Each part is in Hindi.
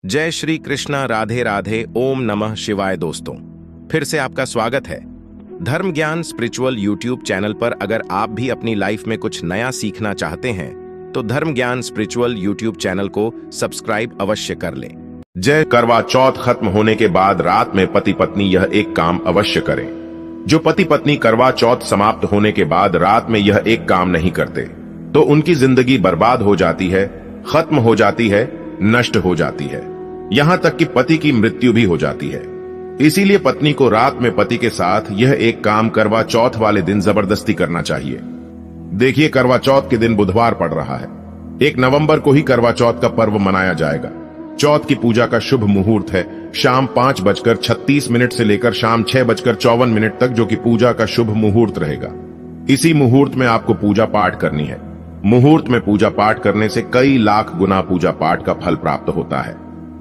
जय श्री कृष्णा, राधे राधे, ओम नमः शिवाय। दोस्तों, फिर से आपका स्वागत है धर्म ज्ञान स्पिरिचुअल यूट्यूब चैनल पर। अगर आप भी अपनी लाइफ में कुछ नया सीखना चाहते हैं तो धर्म ज्ञान स्पिरिचुअल यूट्यूब चैनल को सब्सक्राइब अवश्य कर लें। जय करवा चौथ खत्म होने के बाद रात में पति पत्नी यह एक काम अवश्य करें। जो पति पत्नी करवा चौथ समाप्त होने के बाद रात में यह एक काम नहीं करते तो उनकी जिंदगी बर्बाद हो जाती है, खत्म हो जाती है, नष्ट हो जाती है, यहां तक कि पति की मृत्यु भी हो जाती है। इसीलिए पत्नी को रात में पति के साथ यह एक काम करवा चौथ वाले दिन जबरदस्ती करना चाहिए। देखिए, करवा चौथ के दिन बुधवार पड़ रहा है। 1 नवंबर को ही करवा चौथ का पर्व मनाया जाएगा। चौथ की पूजा का शुभ मुहूर्त है शाम 5:36 से लेकर शाम 6:54 तक, जो कि पूजा का शुभ मुहूर्त रहेगा। इसी मुहूर्त में आपको पूजा पाठ करनी है। मुहूर्त में पूजा पाठ करने से कई लाख गुना पूजा पाठ का फल प्राप्त होता है।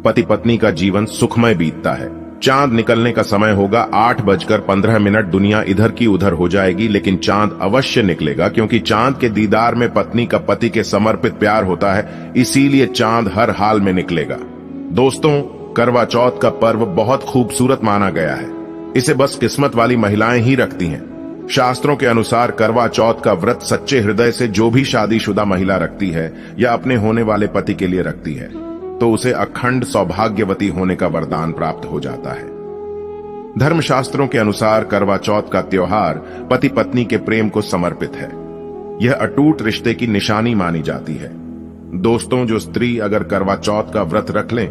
पति पत्नी का जीवन सुखमय बीतता है। चांद निकलने का समय होगा 8:15। दुनिया इधर की उधर हो जाएगी, लेकिन चांद अवश्य निकलेगा, क्योंकि चांद के दीदार में पत्नी का पति के समर्पित प्यार होता है। इसीलिए चांद हर हाल में निकलेगा। दोस्तों, करवा चौथ का पर्व बहुत खूबसूरत माना गया है। इसे बस किस्मत वाली महिलाएं ही रखती हैं। शास्त्रों के अनुसार करवा चौथ का व्रत सच्चे हृदय से जो भी शादीशुदा महिला रखती है या अपने होने वाले पति के लिए रखती है तो उसे अखंड सौभाग्यवती होने का वरदान प्राप्त हो जाता है। धर्मशास्त्रों के अनुसार करवा चौथ का त्योहार पति पत्नी के प्रेम को समर्पित है। यह अटूट रिश्ते की निशानी मानी जाती है। दोस्तों, जो स्त्री अगर करवा चौथ का व्रत रख लें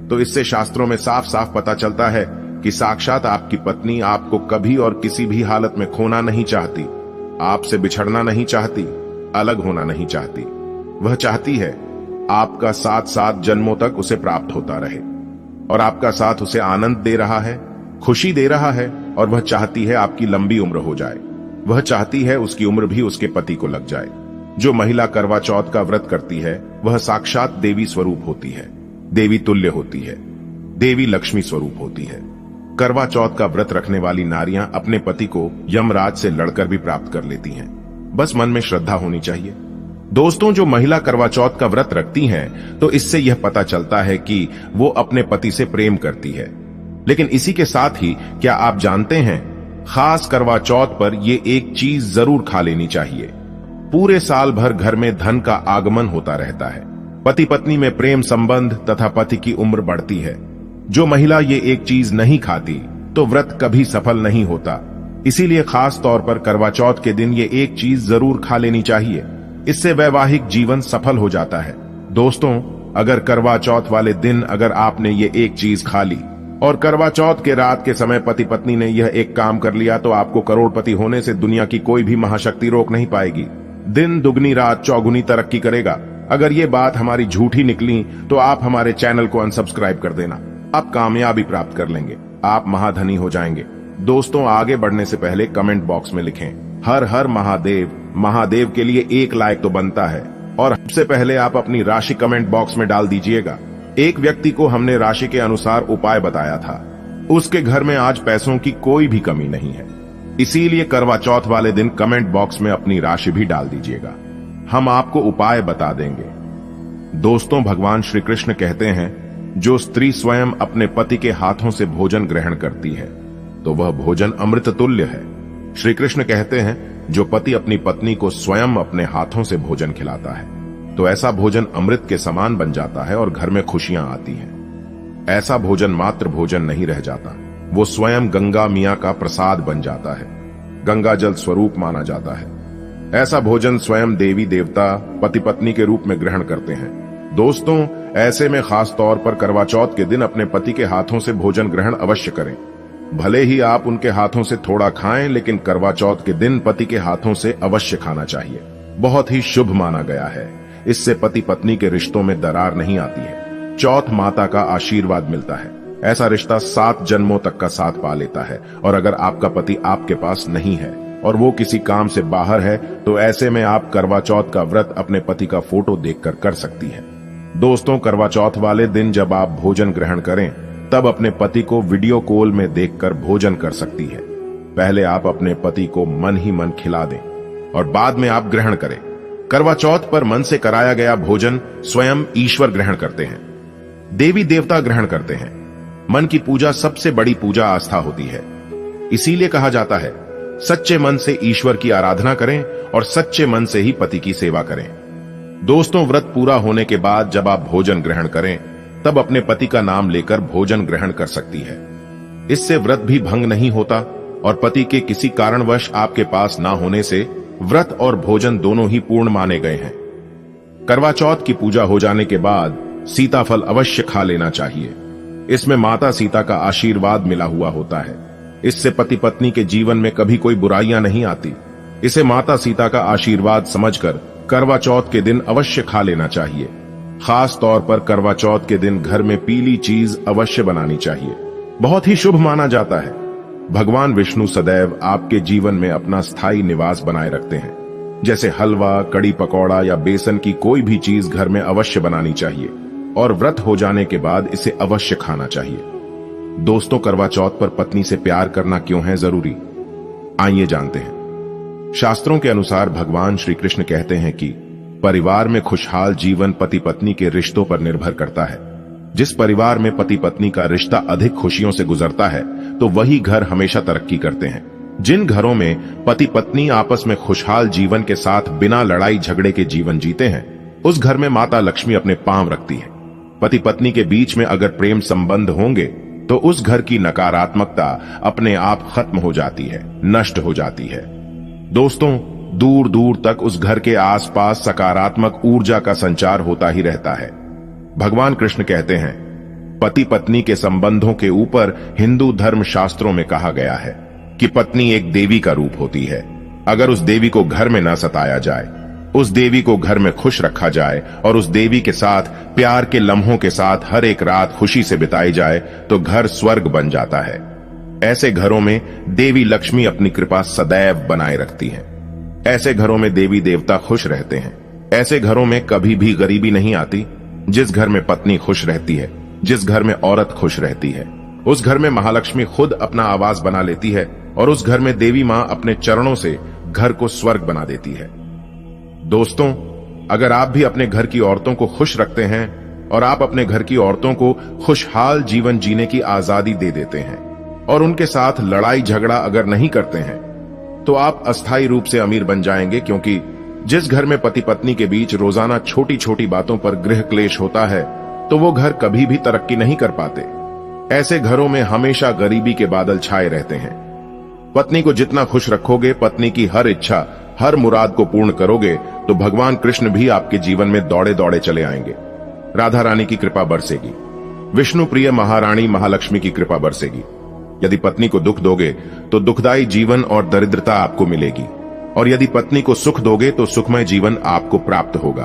तो इससे शास्त्रों में साफ साफ पता चलता है कि साक्षात आपकी पत्नी आपको कभी और किसी भी हालत में खोना नहीं चाहती, आपसे बिछड़ना नहीं चाहती, अलग होना नहीं चाहती। वह चाहती है आपका साथ 7 जन्मों तक उसे प्राप्त होता रहे, और आपका साथ उसे आनंद दे रहा है, खुशी दे रहा है, और वह चाहती है आपकी लंबी उम्र हो जाए। वह चाहती है उसकी उम्र भी उसके पति को लग जाए। जो महिला करवा चौथ का व्रत करती है वह साक्षात देवी स्वरूप होती है, देवी तुल्य होती है, देवी लक्ष्मी स्वरूप होती है। करवा चौथ का व्रत रखने वाली नारियां अपने पति को यमराज से लड़कर भी प्राप्त कर लेती हैं। बस मन में श्रद्धा होनी चाहिए। दोस्तों, जो महिला करवा चौथ का व्रत रखती हैं तो इससे यह पता चलता है कि वो अपने पति से प्रेम करती है। लेकिन इसी के साथ ही क्या आप जानते हैं, खास करवा चौथ पर ये एक चीज जरूर खा लेनी चाहिए। पूरे साल भर घर में धन का आगमन होता रहता है। पति पत्नी में प्रेम संबंध तथा पति की उम्र बढ़ती है। जो महिला ये एक चीज नहीं खाती तो व्रत कभी सफल नहीं होता। इसीलिए खास तौर पर करवा चौथ के दिन ये एक चीज जरूर खा लेनी चाहिए। इससे वैवाहिक जीवन सफल हो जाता है। दोस्तों, अगर करवा चौथ वाले दिन अगर आपने ये एक चीज खा ली और करवा चौथ के रात के समय पति पत्नी ने यह एक काम कर लिया तो आपको करोड़पति होने से दुनिया की कोई भी महाशक्ति रोक नहीं पाएगी। दिन दुगनी रात चौगुनी तरक्की करेगा। अगर ये बात हमारी झूठी निकली तो आप हमारे चैनल को अनसब्सक्राइब कर देना। आप कामयाबी प्राप्त कर लेंगे, आप महाधनी हो जाएंगे। दोस्तों, आगे बढ़ने से पहले कमेंट बॉक्स में लिखें हर हर महादेव। महादेव के लिए 1 लाइक तो बनता है। और सबसे पहले आप अपनी राशि कमेंट बॉक्स में डाल दीजिएगा। एक व्यक्ति को हमने राशि के अनुसार उपाय बताया था। उसके घर में आज पैसों की कोई भी कमी नहीं है। इसीलिए करवा चौथ वाले दिन कमेंट बॉक्स में अपनी राशि भी डाल दीजिएगा, हम आपको उपाय बता देंगे। दोस्तों, भगवान श्री कृष्ण कहते हैं, जो स्त्री स्वयं अपने पति के हाथों से भोजन ग्रहण करती है तो वह भोजन अमृत तुल्य है। श्री कृष्ण कहते हैं, जो पति अपनी पत्नी को स्वयं अपने हाथों से भोजन खिलाता है तो ऐसा भोजन अमृत के समान बन जाता है और घर में खुशियां आती हैं। ऐसा भोजन मात्र भोजन नहीं रह जाता, वो स्वयं गंगा मियां का प्रसाद बन जाता है, गंगा जल स्वरूप माना जाता है। ऐसा भोजन स्वयं देवी देवता पति पत्नी के रूप में ग्रहण करते हैं। दोस्तों, ऐसे में खास तौर पर करवा चौथ के दिन अपने पति के हाथों से भोजन ग्रहण अवश्य करें। भले ही आप उनके हाथों से थोड़ा खाएं, लेकिन करवा चौथ के दिन पति के हाथों से अवश्य खाना चाहिए। बहुत ही शुभ माना गया है। इससे पति पत्नी के रिश्तों में दरार नहीं आती है। चौथ माता का आशीर्वाद मिलता है। ऐसा रिश्ता 7 जन्मों तक का साथ पा लेता है। और अगर आपका पति आपके पास नहीं है और वो किसी काम से बाहर है तो ऐसे में आप करवा चौथ का व्रत अपने पति का फोटो देखकर कर सकती है। दोस्तों, करवा चौथ वाले दिन जब आप भोजन ग्रहण करें तब अपने पति को वीडियो कॉल में देखकर भोजन कर सकती है। पहले आप अपने पति को मन ही मन खिला दें और बाद में आप ग्रहण करें। करवा चौथ पर मन से कराया गया भोजन स्वयं ईश्वर ग्रहण करते हैं। देवी देवता ग्रहण करते हैं। मन की पूजा सबसे बड़ी पूजा आस्था होती है। इसीलिए कहा जाता है, सच्चे मन से ईश्वर की आराधना करें और सच्चे मन से ही पति की सेवा करें। दोस्तों, व्रत पूरा होने के बाद जब आप भोजन ग्रहण करें, तब अपने पति का नाम लेकर भोजन ग्रहण कर सकती है। इससे व्रत भी भंग नहीं होता और पति के किसी कारणवश आपके पास ना होने से व्रत और भोजन दोनों ही पूर्ण माने गए हैं। करवा चौथ की पूजा हो जाने के बाद सीताफल अवश्य खा लेना चाहिए। इसमें माता सीता का आशीर्वाद मिला हुआ होता है। इससे पति पत्नी के जीवन में कभी कोई बुराइयां नहीं आती। इसे माता सीता का आशीर्वाद समझकर करवा चौथ के दिन अवश्य खा लेना चाहिए। खास तौर पर करवा चौथ के दिन घर में पीली चीज अवश्य बनानी चाहिए। बहुत ही शुभ माना जाता है। भगवान विष्णु सदैव आपके जीवन में अपना स्थायी निवास बनाए रखते हैं। जैसे हलवा, कड़ी पकौड़ा या बेसन की कोई भी चीज घर में अवश्य बनानी चाहिए और व्रत हो जाने के बाद इसे अवश्य खाना चाहिए। दोस्तों, करवा चौथ पर पत्नी से प्यार करना क्यों है जरूरी, आइए जानते हैं। शास्त्रों के अनुसार भगवान श्री कृष्ण कहते हैं कि परिवार में खुशहाल जीवन पति पत्नी के रिश्तों पर निर्भर करता है। जिस परिवार में पति पत्नी का रिश्ता अधिक खुशियों से गुजरता है, तो वही घर हमेशा तरक्की करते हैं। जिन घरों में पति पत्नी आपस में खुशहाल जीवन के साथ बिना लड़ाई झगड़े के जीवन जीते हैं, उस घर में माता लक्ष्मी अपने पांव रखती है। पति पत्नी के बीच में अगर प्रेम संबंध होंगे, तो उस घर की नकारात्मकता अपने आप खत्म हो जाती है, नष्ट हो जाती है। दोस्तों, दूर दूर तक उस घर के आसपास सकारात्मक ऊर्जा का संचार होता ही रहता है। भगवान कृष्ण कहते हैं, पति पत्नी के संबंधों के ऊपर हिंदू धर्म शास्त्रों में कहा गया है कि पत्नी एक देवी का रूप होती है। अगर उस देवी को घर में न सताया जाए, उस देवी को घर में खुश रखा जाए और उस देवी के साथ प्यार के लम्हों के साथ हर एक रात खुशी से बिताई जाए, तो घर स्वर्ग बन जाता है। ऐसे घरों में देवी लक्ष्मी अपनी कृपा सदैव बनाए रखती है। ऐसे घरों में देवी देवता खुश रहते हैं। ऐसे घरों में कभी भी गरीबी नहीं आती। जिस घर में पत्नी खुश रहती है, जिस घर में औरत खुश रहती है, उस घर में महालक्ष्मी खुद अपना आवास बना लेती है और उस घर में देवी मां अपने चरणों से घर को स्वर्ग बना देती है। दोस्तों, अगर आप भी अपने घर की औरतों को खुश रखते हैं और आप अपने घर की औरतों को खुशहाल जीवन जीने की आजादी दे देते हैं और उनके साथ लड़ाई झगड़ा अगर नहीं करते हैं, तो आप अस्थायी रूप से अमीर बन जाएंगे। क्योंकि जिस घर में पति पत्नी के बीच रोजाना छोटी छोटी बातों पर गृह क्लेश होता है, तो वो घर कभी भी तरक्की नहीं कर पाते। ऐसे घरों में हमेशा गरीबी के बादल छाए रहते हैं। पत्नी को जितना खुश रखोगे, पत्नी की हर इच्छा, हर मुराद को पूर्ण करोगे, तो भगवान कृष्ण भी आपके जीवन में दौड़े दौड़े चले आएंगे। राधा रानी की कृपा बरसेगी, विष्णु प्रिय महारानी महालक्ष्मी की कृपा बरसेगी। यदि पत्नी को दुख दोगे, तो दुखदायी जीवन और दरिद्रता आपको मिलेगी, और यदि पत्नी को सुख दोगे, तो सुखमय जीवन आपको प्राप्त होगा।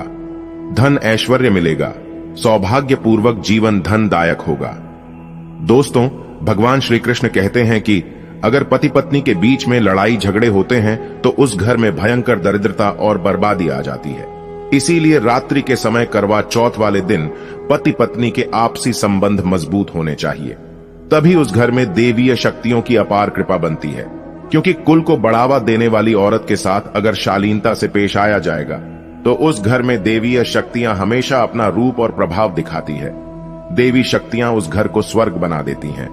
धन ऐश्वर्य मिलेगा, सौभाग्यपूर्वक जीवन धनदायक होगा। दोस्तों, भगवान श्री कृष्ण कहते हैं कि अगर पति पत्नी के बीच में लड़ाई झगड़े होते हैं, तो उस घर में भयंकर दरिद्रता और बर्बादी आ जाती है। इसीलिए रात्रि के समय करवा चौथ वाले दिन पति पत्नी के आपसी संबंध मजबूत होने चाहिए। तभी उस घर में देवीय शक्तियों की अपार कृपा बनती है। क्योंकि कुल को बढ़ावा देने वाली औरत के साथ अगर शालीनता से पेश आया जाएगा, तो उस घर में देवीय शक्तियां हमेशा अपना रूप और प्रभाव दिखाती है। देवी शक्तियां उस घर को स्वर्ग बना देती हैं।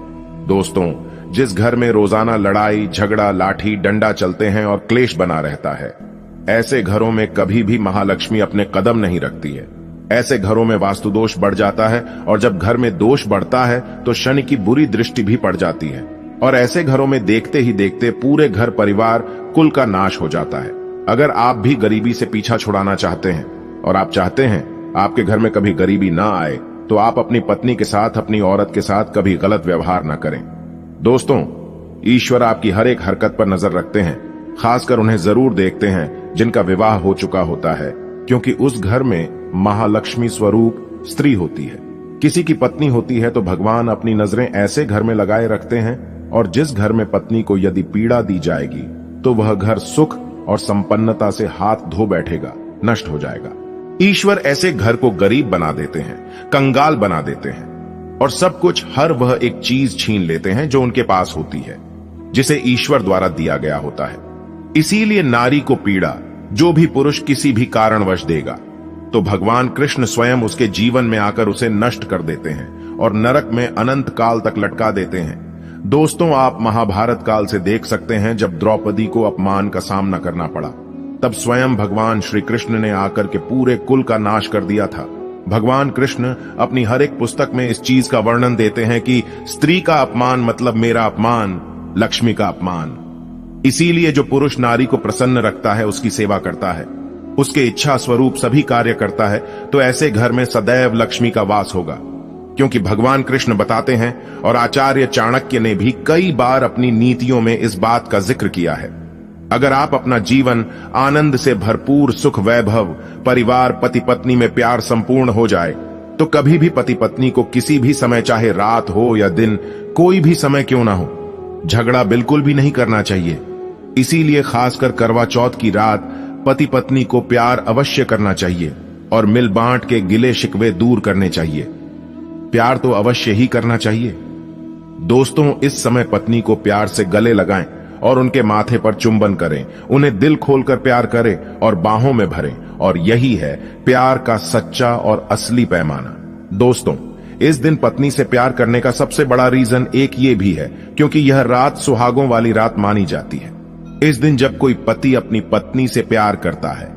दोस्तों, जिस घर में रोजाना लड़ाई झगड़ा, लाठी डंडा चलते हैं और क्लेश बना रहता है, ऐसे घरों में कभी भी महालक्ष्मी अपने कदम नहीं रखती है। ऐसे घरों में वास्तु दोष बढ़ जाता है, और जब घर में दोष बढ़ता है, तो शनि की बुरी दृष्टि भी पड़ जाती है, और ऐसे घरों में देखते ही देखते पूरे घर परिवार कुल का नाश हो जाता है। अगर आप भी गरीबी से पीछा छुड़ाना चाहते हैं और आप चाहते हैं आपके घर में कभी गरीबी ना आए, तो आप अपनी पत्नी के साथ, अपनी औरत के साथ कभी गलत व्यवहार ना करें। दोस्तों, ईश्वर आपकी हर एक हरकत पर नजर रखते हैं। खासकर उन्हें जरूर देखते हैं जिनका विवाह हो चुका होता है, क्योंकि उस घर में महालक्ष्मी स्वरूप स्त्री होती है। किसी की पत्नी होती है तो भगवान अपनी नजरें ऐसे घर में लगाए रखते हैं, और जिस घर में पत्नी को यदि पीड़ा दी जाएगी, तो वह घर सुख और संपन्नता से हाथ धो बैठेगा, नष्ट हो जाएगा। ईश्वर ऐसे घर को गरीब बना देते हैं, कंगाल बना देते हैं, और सब कुछ, हर वह एक चीज छीन लेते हैं जो उनके पास होती है, जिसे ईश्वर द्वारा दिया गया होता है। इसीलिए नारी को पीड़ा जो भी पुरुष किसी भी कारणवश देगा, तो भगवान कृष्ण स्वयं उसके जीवन में आकर उसे नष्ट कर देते हैं और नरक में अनंत काल तक लटका देते हैं। दोस्तों, आप महाभारत काल से देख सकते हैं, जब द्रौपदी को अपमान का सामना करना पड़ा तब स्वयं भगवान श्री कृष्ण ने आकर के पूरे कुल का नाश कर दिया था। भगवान कृष्ण अपनी हर एक पुस्तक में इस चीज का वर्णन देते हैं कि स्त्री का अपमान मतलब मेरा अपमान, लक्ष्मी का अपमान। इसीलिए जो पुरुष नारी को प्रसन्न रखता है, उसकी सेवा करता है, उसके इच्छा स्वरूप सभी कार्य करता है, तो ऐसे घर में सदैव लक्ष्मी का वास होगा। क्योंकि भगवान कृष्ण बताते हैं और आचार्य चाणक्य ने भी कई बार अपनी नीतियों में इस बात का जिक्र किया है। अगर आप अपना जीवन आनंद से भरपूर, सुख वैभव, परिवार, पति पत्नी में प्यार संपूर्ण हो जाए, तो कभी भी पति पत्नी को किसी भी समय, चाहे रात हो या दिन, कोई भी समय क्यों ना हो, झगड़ा बिल्कुल भी नहीं करना चाहिए। इसीलिए खासकर करवा चौथ की रात पति पत्नी को प्यार अवश्य करना चाहिए और मिल बांट के गिले शिकवे दूर करने चाहिए। प्यार तो अवश्य ही करना चाहिए। दोस्तों, इस समय पत्नी को प्यार से गले लगाएं और उनके माथे पर चुंबन करें, उन्हें दिल खोलकर प्यार करें और बाहों में भरें, और यही है प्यार का सच्चा और असली पैमाना। दोस्तों, इस दिन पत्नी से प्यार करने का सबसे बड़ा रीजन एक ये भी है क्योंकि यह रात सुहागों वाली रात मानी जाती है। इस दिन जब कोई पति अपनी पत्नी से प्यार करता है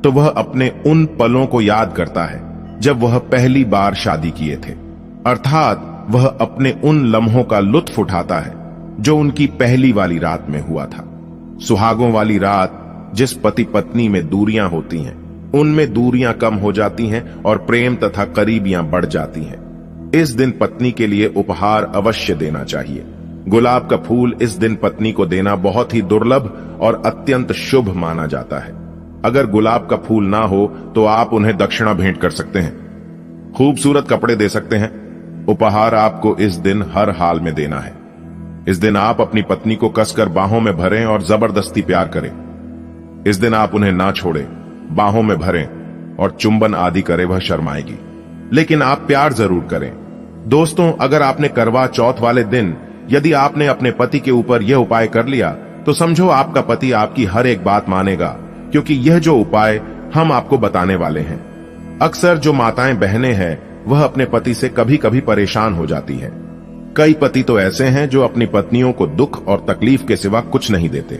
तो वह अपने उन पलों को याद करता है जब वह पहली बार शादी किए थे, अर्थात वह अपने उन लम्हों का लुत्फ उठाता है जो उनकी पहली वाली रात में हुआ था। सुहागों वाली रात जिस पति पत्नी में दूरियां होती हैं, उनमें दूरियां कम हो जाती हैं और प्रेम तथा करीबियां बढ़ जाती हैं। इस दिन पत्नी के लिए उपहार अवश्य देना चाहिए। गुलाब का फूल इस दिन पत्नी को देना बहुत ही दुर्लभ और अत्यंत शुभ माना जाता है। अगर गुलाब का फूल ना हो तो आप उन्हें दक्षिणा भेंट कर सकते हैं, खूबसूरत कपड़े दे सकते हैं। उपहार आपको इस दिन हर हाल में देना है। इस दिन आप अपनी पत्नी को कसकर बाहों में भरें और जबरदस्ती प्यार करें। इस दिन आप उन्हें ना छोड़ें, बाहों में भरें और चुंबन आदि करें, वह शर्माएगी, लेकिन आप प्यार जरूर करें। दोस्तों, अगर आपने करवा चौथ वाले दिन यदि आपने अपने पति के ऊपर यह उपाय कर लिया तो समझो आपका पति आपकी हर एक बात मानेगा, क्योंकि यह जो उपाय हम आपको बताने वाले हैं। अक्सर जो माताएं बहनें हैं वह अपने पति से कभी कभी परेशान हो जाती हैं। कई पति तो ऐसे हैं जो अपनी पत्नियों को दुख और तकलीफ के सिवा कुछ नहीं देते।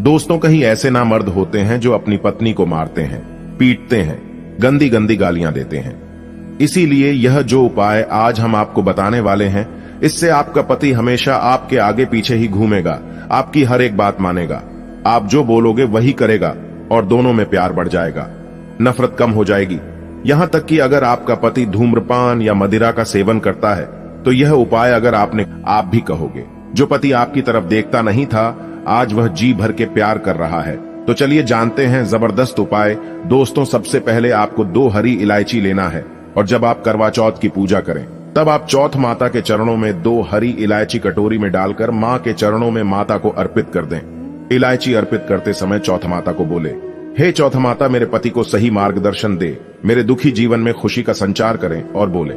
दोस्तों, कहीं ऐसे ना मर्द होते हैं जो अपनी पत्नी को मारते हैं, पीटते हैं, गंदी गंदी गालियां देते हैं। इसीलिए यह जो उपाय आज हम आपको बताने वाले हैं, इससे आपका पति हमेशा आपके आगे पीछे ही घूमेगा, आपकी हर एक बात मानेगा, आप जो बोलोगे वही करेगा और दोनों में प्यार बढ़ जाएगा, नफरत कम हो जाएगी। यहां तक कि अगर आपका पति धूम्रपान या मदिरा का सेवन करता है तो यह उपाय अगर आप भी कहोगे। जो पति आपकी तरफ देखता नहीं था, आज वह जी भर के प्यार कर रहा है। तो चलिए जानते हैं जबरदस्त उपाय। दोस्तों, सबसे पहले आपको 2 हरी इलायची लेना है और जब आप करवा चौथ की पूजा करें तब आप चौथ माता के चरणों में 2 हरी इलायची कटोरी में डालकर मां के चरणों में माता को अर्पित कर दें। इलायची अर्पित करते समय चौथ माता को बोले, हे चौथ माता, मेरे पति को सही मार्गदर्शन दे, मेरे दुखी जीवन में खुशी का संचार करें। और बोले,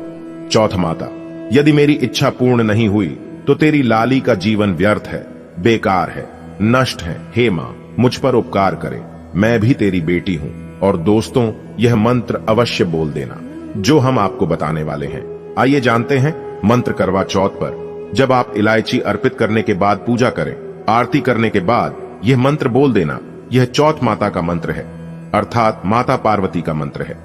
चौथ माता, यदि मेरी इच्छा पूर्ण नहीं हुई तो तेरी लाली का जीवन व्यर्थ है, बेकार है, नष्ट है। हे मां, मुझ पर उपकार करे, मैं भी तेरी बेटी हूं। और दोस्तों, यह मंत्र अवश्य बोल देना जो हम आपको बताने वाले हैं। आइए जानते हैं मंत्र करवा चौथ पर। जब आप इलायची अर्पित करने के बाद पूजा करें, आरती करने के बाद यह मंत्र बोल देना। यह चौथ माता का मंत्र है, अर्थात माता पार्वती का मंत्र है।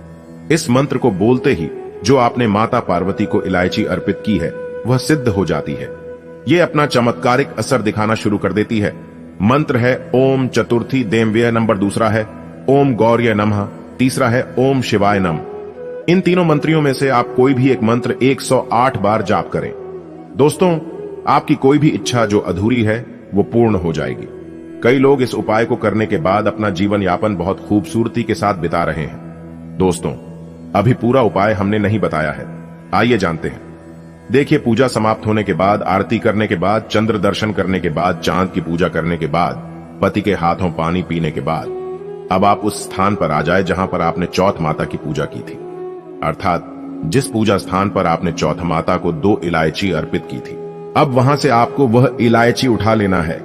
इस मंत्र को बोलते ही जो आपने माता पार्वती को इलायची अर्पित की है वह सिद्ध हो जाती है। यह अपना चमत्कारिक असर दिखाना शुरू कर देती है। मंत्र है ओम चतुर्थी देवव्यय, नंबर 2 है ओम गौर्य नमः, तीसरा है ओम शिवाय नमः। इन तीनों मंत्रियों में से आप कोई भी एक मंत्र 108 बार जाप करें। दोस्तों, आपकी कोई भी इच्छा जो अधूरी है वो पूर्ण हो जाएगी। कई लोग इस उपाय को करने के बाद अपना जीवन यापन बहुत खूबसूरती के साथ बिता रहे हैं। दोस्तों, अभी पूरा उपाय हमने नहीं बताया है, आइए जानते हैं। देखिए, पूजा समाप्त होने के बाद, आरती करने के बाद, चंद्र दर्शन करने के बाद, चांद की पूजा करने के बाद, पति के हाथों पानी पीने के बाद अब आप उस स्थान पर आ जाए जहां पर आपने चौथ माता की पूजा की थी, अर्थात जिस पूजा स्थान पर आपने चौथ माता को 2 इलायची अर्पित की थी। अब वहां से आपको वह इलायची उठा लेना है।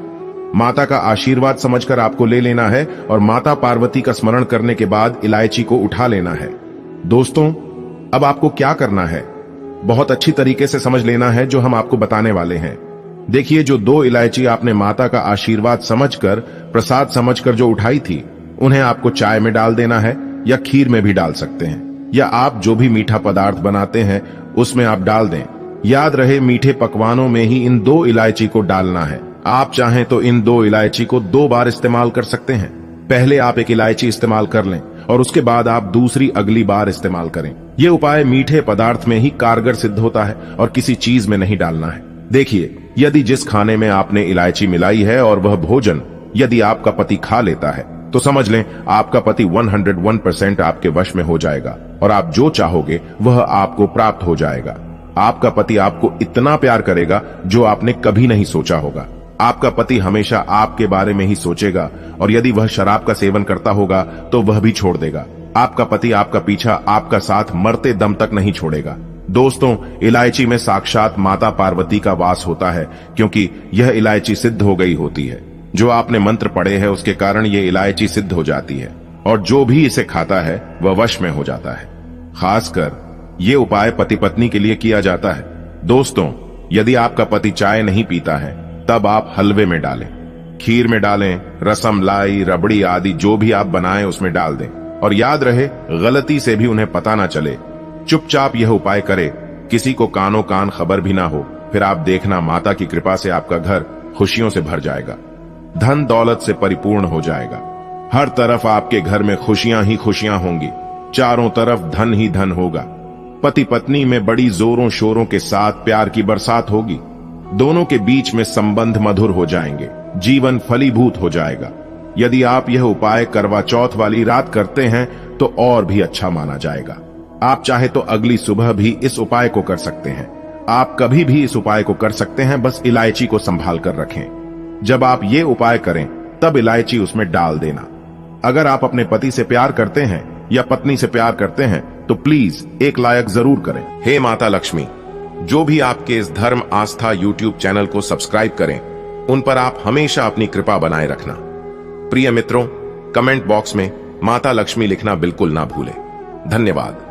माता का आशीर्वाद समझकर आपको ले लेना है और माता पार्वती का स्मरण करने के बाद इलायची को उठा लेना है। दोस्तों, अब आपको क्या करना है, बहुत अच्छी तरीके से समझ लेना है जो हम आपको बताने वाले हैं। देखिए, जो 2 इलायची आपने माता का आशीर्वाद समझकर, प्रसाद समझकर जो उठाई थी, उन्हें आपको चाय में डाल देना है या खीर में भी डाल सकते हैं, या आप जो भी मीठा पदार्थ बनाते हैं उसमें आप डाल दें। याद रहे, मीठे पकवानों में ही इन 2 इलायची को डालना है। आप चाहें तो इन 2 इलायची को 2 बार इस्तेमाल कर सकते हैं। पहले आप एक इलायची इस्तेमाल कर लें और उसके बाद आप दूसरी अगली बार इस्तेमाल करें। यह उपाय मीठे पदार्थ में ही कारगर सिद्ध होता है और किसी चीज में नहीं डालना है। देखिए, यदि जिस खाने में आपने इलायची मिलाई है और वह भोजन यदि आपका पति खा लेता है, तो समझ लें आपका पति 101% आपके वश में हो जाएगा और आप जो चाहोगे वह आपको प्राप्त हो जाएगा। आपका पति आपको इतना प्यार करेगा जो आपने कभी नहीं सोचा होगा। आपका पति हमेशा आपके बारे में ही सोचेगा और यदि वह शराब का सेवन करता होगा तो वह भी छोड़ देगा। आपका पति आपका पीछा, आपका साथ मरते दम तक नहीं छोड़ेगा। दोस्तों, इलायची में साक्षात माता पार्वती का वास होता है, क्योंकि यह इलायची सिद्ध हो गई होती है। जो आपने मंत्र पढ़े हैं उसके कारण यह इलायची सिद्ध हो जाती है और जो भी इसे खाता है वह वश में हो जाता है। खासकर ये उपाय पति पत्नी के लिए किया जाता है। दोस्तों, यदि आपका पति चाय नहीं पीता है तब आप हलवे में डालें, खीर में डालें, रसम लाई, रबड़ी आदि जो भी आप बनाएं उसमें डाल दें। और याद रहे, गलती से भी उन्हें पता ना चले। चुपचाप यह उपाय करें, किसी को कानों कान खबर भी ना हो। फिर आप देखना, माता की कृपा से आपका घर खुशियों से भर जाएगा, धन दौलत से परिपूर्ण हो जाएगा। हर तरफ आपके घर में खुशियां ही खुशियां होंगी, चारों तरफ धन ही धन होगा। पति पत्नी में बड़ी जोरों शोरों के साथ प्यार की बरसात होगी। दोनों के बीच में संबंध मधुर हो जाएंगे, जीवन फलीभूत हो जाएगा। यदि आप यह उपाय करवा चौथ वाली रात करते हैं तो और भी अच्छा माना जाएगा। आप चाहे तो अगली सुबह भी इस उपाय को कर सकते हैं। आप कभी भी इस उपाय को कर सकते हैं, बस इलायची को संभाल कर रखें। जब आप ये उपाय करें तब इलायची उसमें डाल देना। अगर आप अपने पति से प्यार करते हैं या पत्नी से प्यार करते हैं तो प्लीज एक लायक जरूर करें। हे माता लक्ष्मी, जो भी आपके इस धर्म आस्था यूट्यूब चैनल को सब्सक्राइब करें, उन पर आप हमेशा अपनी कृपा बनाए रखना। प्रिय मित्रों, कमेंट बॉक्स में माता लक्ष्मी लिखना बिल्कुल ना भूलें। धन्यवाद।